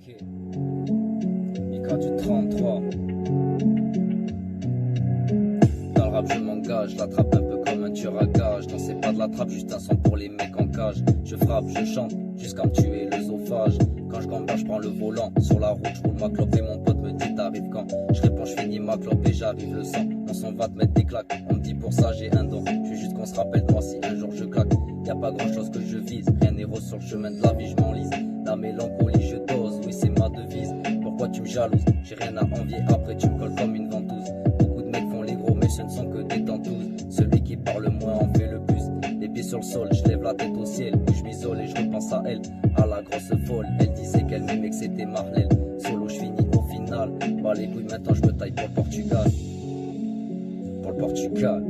Ok. Mika du 33. Dans le rap je m'engage, la trappe un peu comme un tueur à gage. Non c'est pas de la trappe, juste un son pour les mecs en cage. Je frappe, je chante, jusqu'à me tuer l'œsophage. Quand je gamberge, je prends le volant. Sur la route, je roule ma clope et mon pote me dit t'arrives quand. Je réponds, je finis ma clope et j'arrive le sang. Mon son va te mettre des claques, on me dit pour ça j'ai un don. Je veux juste qu'on se rappelle de moi si un jour je claque. Y'a pas grand chose que je vise, rien n'est rose sur le chemin de la vie, je m'enlise. La mélancolie je dose, oui c'est ma devise. Pourquoi tu me jalouses? J'ai rien à envier, après tu me colles comme une ventouse. Beaucoup de mecs font les gros mais ce ne sont que des tentouses. Celui qui parle moins en fait le plus. Les pieds sur le sol, je lève la tête au ciel. Où je m'isole et je repense à elle, à la grosse folle. Elle disait qu'elle m'aimait, que c'était Marlène. Solo je finis au final. Bah les couilles maintenant je me taille pour le Portugal. Pour le Portugal.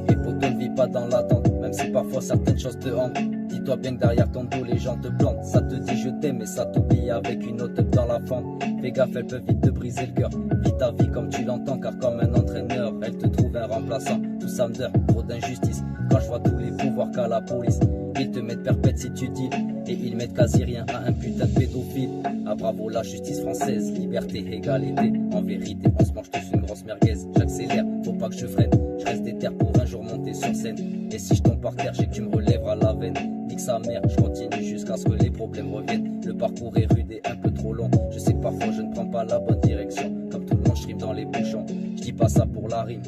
Et poto ne vit pas dans l'attente, même si parfois certaines choses te hantent. Dis-toi bien que derrière ton dos les gens te plantent. Ça te dit je t'aime et ça t'oublie avec une autre dans la fente. Fais gaffe, elle peut vite te briser le cœur. Vis ta vie comme tu l'entends, car comme un entraîneur elle te trouve un remplaçant. Tout ça me donne trop d'injustice. Quand je vois tous les pouvoirs qu'a la police, ils te mettent perpète si tu dis. Et ils mettent quasi rien à un putain de pédophile. Ah bravo la justice française, liberté, égalité. En vérité on se mange tous une grosse merguez. J'accélère, faut pas que je freine. Je reste déter pour un jour monter sur scène. Et si je tombe par terre, j'ai que tu me relèveras la veine. Nique sa mère, je continue jusqu'à ce que les problèmes reviennent. Le parcours est rude et un peu trop long. Je sais que parfois je ne prends pas la bonne direction. Comme tout le monde, je rime dans les bouchons. Je dis pas ça pour la rime.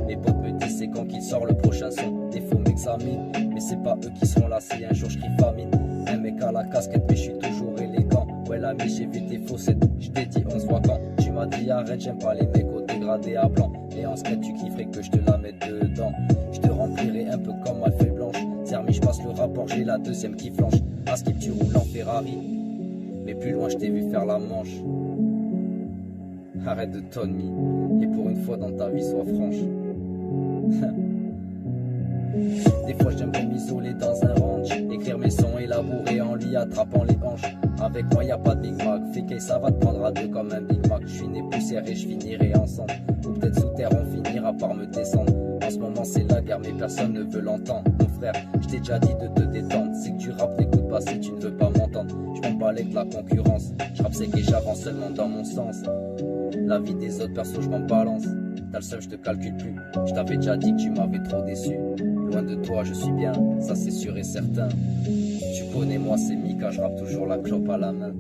Mes potes me disent c'est quand qu'il sort le prochain son. Des faux m'examinent, mais c'est pas eux qui seront là si un jour je crie famine. Un mec à la casquette, mais je suis toujours élégant. Ouais l'ami, j'ai vu tes faussettes. Je t'ai dit on se voit quand. Tu m'as dit arrête, j'aime pas les mecs au dégradé à blanc. Et en secret tu kifferais que je te la mette dedans. Je te remplirai un peu comme ma feuille blanche. Zermi, je passe le rapport, j'ai la deuxième qui flanche. À skip tu roules en Ferrari, mais plus loin je t'ai vu faire la manche. Arrête de tonner, et pour une fois dans ta vie sois franche. Des fois j'aimerais m'isoler dans un ranch, écrire mes sons élaborés en lit attrapant les hanches. Avec moi y a pas de Big Mac, fais que ça va te prendre à deux comme un Big Mac. Je suis né poussière et je finirai ensemble, ou peut-être sous terre on finira par me descendre. En ce moment c'est la guerre mais personne ne veut l'entendre. Mon frère, je t'ai déjà dit de te détendre. C'est que tu rappes, t'écoutes pas si tu ne veux pas m'entendre. Je m'en balais de la concurrence, je rappe c'est que j'avance seulement dans mon sens. La vie des autres perso je m'en balance. T'as le seum, je te calcule plus. Je t'avais déjà dit que tu m'avais trop déçu. Loin de toi je suis bien, ça c'est sûr et certain. Tu connais moi c'est Mika, je rappe toujours la clope à la main.